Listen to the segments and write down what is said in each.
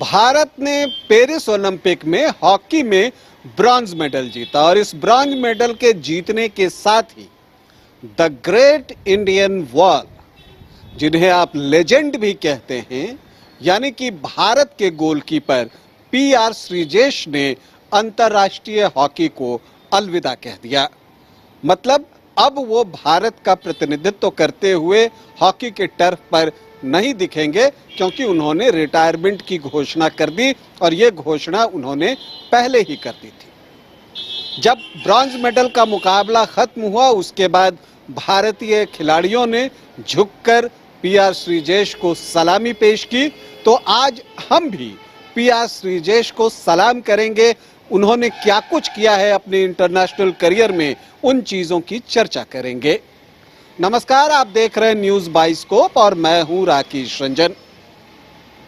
भारत ने Paris Olympic में hockey में ब्रॉन्ज मेडल जीता और इस ब्रॉन्ज मेडल के जीतने के साथ ही द ग्रेट इंडियन वॉल, जिन्हें आप लेजेंड भी कहते हैं, यानी कि भारत के गोलकीपर पीआर श्रीजेश ने अंतर्राष्ट्रीय हॉकी को अलविदा कह दिया। मतलब अब वो भारत का प्रतिनिधित्व करते हुए हॉकी के टर्फ पर नहीं दिखेंगे, क्योंकि उन्होंने रिटायरमेंट की घोषणा कर दी और ये घोषणा उन्होंने पहले ही कर दी थी। जब ब्रॉन्ज मेडल का मुकाबला खत्म हुआ, उसके बाद भारतीय खिलाड़ियों ने झुककर पीआर श्रीजेश को सलामी पेश की। तो आज हम भी पीआर श्रीजेश को सलाम करेंगे। उन्होंने क्या कुछ किया है अपने इंटरनेशनल करियर में, उन चीजों की चर्चा करेंगे। नमस्कार, आप देख रहे हैं न्यूज बाइस्कोप और मैं हूं राकेश रंजन।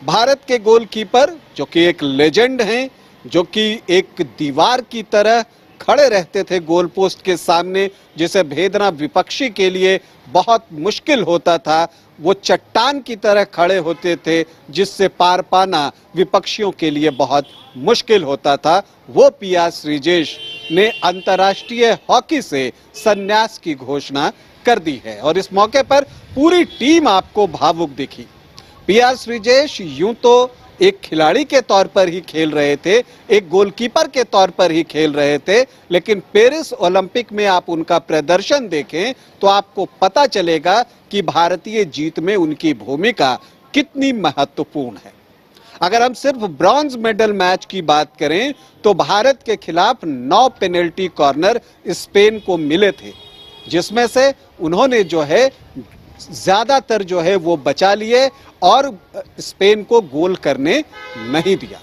भारत के गोलकीपर जो कि एक लेजेंड हैं, जो कि एक दीवार की तरह खड़े रहते थे गोल पोस्ट के सामने, जिसे भेदना विपक्षी के लिए बहुत मुश्किल होता था। वो चट्टान की तरह खड़े होते थे, जिससे पार पाना विपक्षियों के लिए बहुत मुश्किल होता था। वो पीआर श्रीजेश ने अंतर्राष्ट्रीय हॉकी से संन्यास की घोषणा कर दी है और इस मौके पर पूरी टीम आपको भावुक दिखी। पीआर श्रीजेश यूं तो एक खिलाड़ी के तौर पर ही खेल रहे थे, एक गोलकीपर के तौर पर ही खेल रहे थे, लेकिन पेरिस ओलंपिक में आप उनका प्रदर्शन देखें तो आपको पता चलेगा कि भारतीय जीत में उनकी भूमिका कितनी महत्वपूर्ण है। अगर हम सिर्फ ब्रॉन्ज मेडल मैच की बात करें तो भारत के खिलाफ 9 पेनल्टी कॉर्नर स्पेन को मिले थे, जिसमें से उन्होंने जो है ज्यादातर जो है वो बचा लिए और स्पेन को गोल करने नहीं दिया।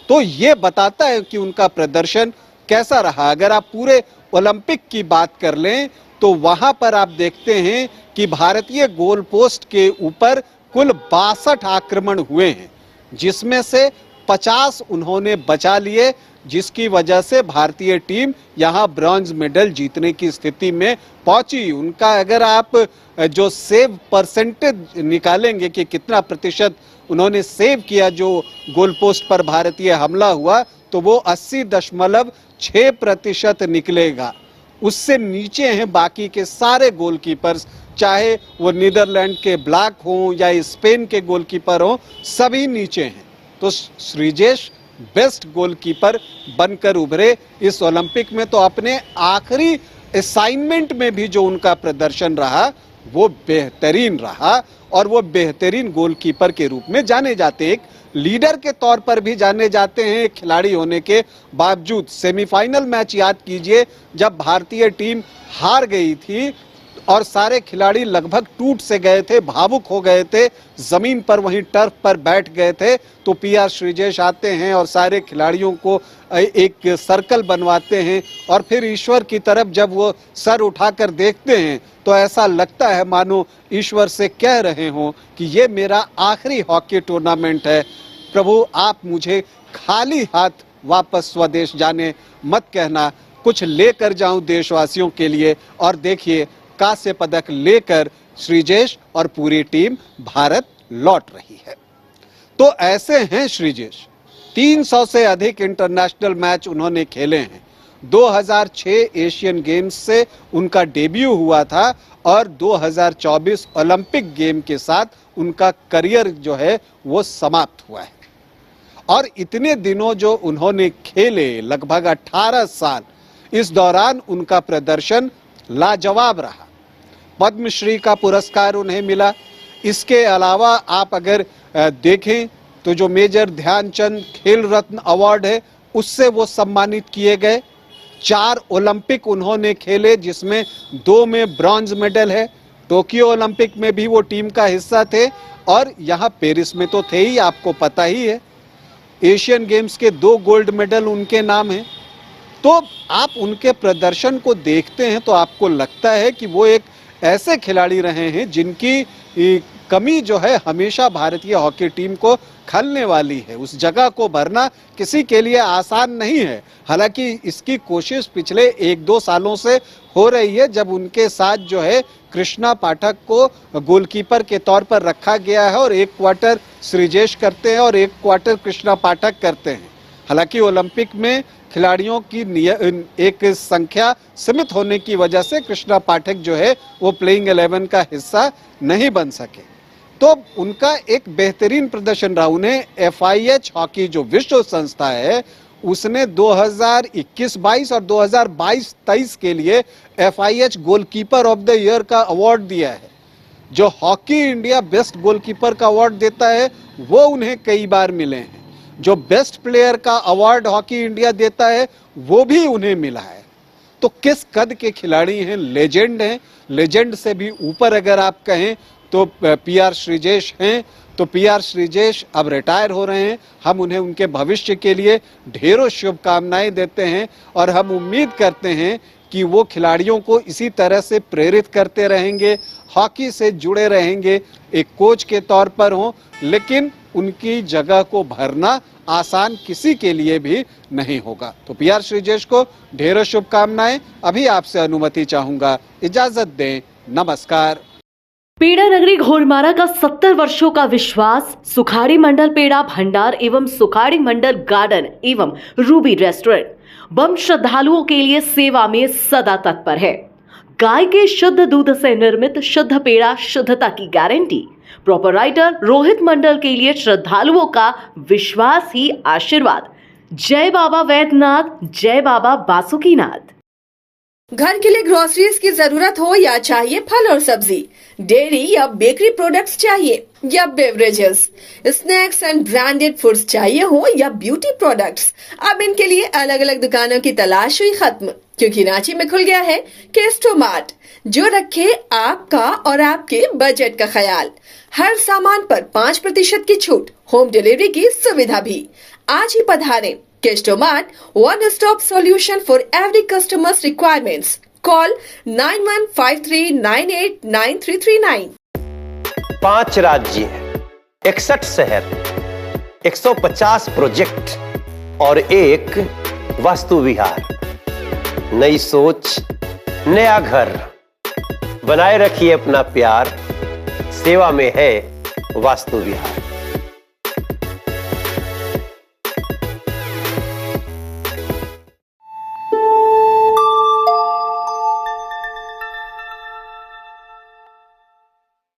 तो ये बताता है कि उनका प्रदर्शन कैसा रहा। अगर आप पूरे ओलंपिक की बात कर लें तो वहां पर आप देखते हैं कि भारतीय गोल पोस्ट के ऊपर कुल 62 आक्रमण हुए हैं, जिसमें से 50 उन्होंने बचा लिए, जिसकी वजह से भारतीय टीम यहां ब्रॉन्ज मेडल जीतने की स्थिति में पहुंची। उनका अगर आप जो सेव परसेंटेज निकालेंगे कि कितना प्रतिशत उन्होंने सेव किया जो गोल पोस्ट पर भारतीय हमला हुआ, तो वो 80.6% निकलेगा। उससे नीचे हैं बाकी के सारे गोलकीपर्स, चाहे वो नीदरलैंड के ब्लैक हों या स्पेन के गोलकीपर हों, सभी नीचे हैं। तो श्रीजेश बेस्ट गोलकीपर बनकर उभरे इस ओलंपिक में। तो अपने आखिरी असाइनमेंट में भी जो उनका प्रदर्शन रहा वो बेहतरीन रहा और वो बेहतरीन गोलकीपर के रूप में जाने जाते हैं, एक लीडर के तौर पर भी जाने जाते हैं खिलाड़ी होने के बावजूद। सेमीफाइनल मैच याद कीजिए, जब भारतीय टीम हार गई थी और सारे खिलाड़ी लगभग टूट से गए थे, भावुक हो गए थे, जमीन पर वहीं टर्फ पर बैठ गए थे, तो पीआर श्रीजेश आते हैं और सारे खिलाड़ियों को एक सर्कल बनवाते हैं और फिर ईश्वर की तरफ जब वो सर उठाकर देखते हैं तो ऐसा लगता है मानो ईश्वर से कह रहे हों कि ये मेरा आखिरी हॉकी टूर्नामेंट है, प्रभु आप मुझे खाली हाथ वापस स्वदेश जाने मत कहना, कुछ लेकर जाऊं देशवासियों के लिए। और देखिए, कांस्य पदक लेकर श्रीजेश और पूरी टीम भारत लौट रही है। तो ऐसे हैं श्रीजेश, 300 से अधिक इंटरनेशनल मैच उन्होंने खेले हैं। 2006 एशियन गेम्स से उनका डेब्यू हुआ था और 2024 ओलंपिक गेम के साथ उनका करियर जो है वो समाप्त हुआ है। और इतने दिनों जो उन्होंने खेले, लगभग 18 साल, इस दौरान उनका प्रदर्शन लाजवाब रहा। पद्मश्री का पुरस्कार उन्हें मिला। इसके अलावा आप अगर देखें तो जो मेजर ध्यानचंद खेल रत्न अवार्ड है, उससे वो सम्मानित किए गए। 4 ओलंपिक उन्होंने खेले, जिसमें 2 में ब्रॉन्ज मेडल है। टोक्यो ओलंपिक में भी वो टीम का हिस्सा थे और यहाँ पेरिस में तो थे ही, आपको पता ही है। एशियन गेम्स के 2 गोल्ड मेडल उनके नाम हैं। तो आप उनके प्रदर्शन को देखते हैं तो आपको लगता है कि वो एक ऐसे खिलाड़ी रहे हैं जिनकी कमी जो है हमेशा भारतीय हॉकी टीम को खलने वाली है। उस जगह को भरना किसी के लिए आसान नहीं है। हालांकि इसकी कोशिश पिछले 1-2 सालों से हो रही है, जब उनके साथ जो है कृष्णा पाठक को गोलकीपर के तौर पर रखा गया है और एक क्वार्टर श्रीजेश करते हैं और एक क्वार्टर कृष्णा पाठक करते हैं। हालांकि ओलंपिक में खिलाड़ियों की एक संख्या सीमित होने की वजह से कृष्णा पाठक जो है वो प्लेइंग 11 का हिस्सा नहीं बन सके, तो उनका एक बेहतरीन प्रदर्शन रहा। उन्हें FIH हॉकी जो विश्व संस्था है उसने 2021-22 और 2022-23 के लिए FIH goalkeeper of the year का अवार्ड दिया है। जो हॉकी इंडिया बेस्ट गोलकीपर का अवार्ड देता है वो उन्हें कई बार मिले हैं। जो बेस्ट प्लेयर का अवार्ड हॉकी इंडिया देता है वो भी उन्हें मिला है। तो किस कद के खिलाड़ी हैं, लेजेंड हैं। लेजेंड से भी ऊपर अगर आप कहें तो PR श्रीजेश हैं। तो PR श्रीजेश अब रिटायर हो रहे हैं। हम उन्हें उनके भविष्य के लिए ढेरों शुभकामनाएं देते हैं और हम उम्मीद करते हैं कि वो खिलाड़ियों को इसी तरह से प्रेरित करते रहेंगे, हॉकी से जुड़े रहेंगे, एक कोच के तौर पर हों, लेकिन उनकी जगह को भरना आसान किसी के लिए भी नहीं होगा। तो PR श्रीजेश को ढेरों शुभकामनाएं। अभी आपसे अनुमति चाहूंगा, इजाजत दें, नमस्कार। पेड़ा नगरी घोड़मारा का 70 वर्षों का विश्वास सुखाड़ी मंडल पेड़ा भंडार एवं सुखाड़ी मंडल गार्डन एवं रूबी रेस्टोरेंट बम श्रद्धालुओं के लिए सेवा में सदा तत्पर है। गाय के शुद्ध दूध से निर्मित शुद्ध पेड़ा, शुद्धता की गारंटी। प्रोपराइटर रोहित मंडल के लिए श्रद्धालुओं का विश्वास ही आशीर्वाद। जय बाबा वैद्यनाथ, जय बाबा बासुकीनाथ। घर के लिए ग्रोसरीज की जरूरत हो या चाहिए फल और सब्जी, डेयरी या बेकरी प्रोडक्ट्स चाहिए या beverages, snacks and branded foods चाहिए हो या ब्यूटी प्रोडक्ट्स, अब इनके लिए अलग अलग दुकानों की तलाश हुई खत्म, क्योंकि रांची में खुल गया है केस्टो मार्ट, जो रखे आपका और आपके बजट का ख्याल। हर सामान पर 5% की छूट, होम डिलीवरी की सुविधा भी। आज ही पधारें। Kesto Mart, one-stop solution for every customer's requirements. Call 9153989339. 5 राज्य, 61 शहर, 150 प्रोजेक्ट और एक वास्तु विहार। नई सोच, नया घर। बनाए रखिए अपना प्यार, सेवा में है वास्तु विहार।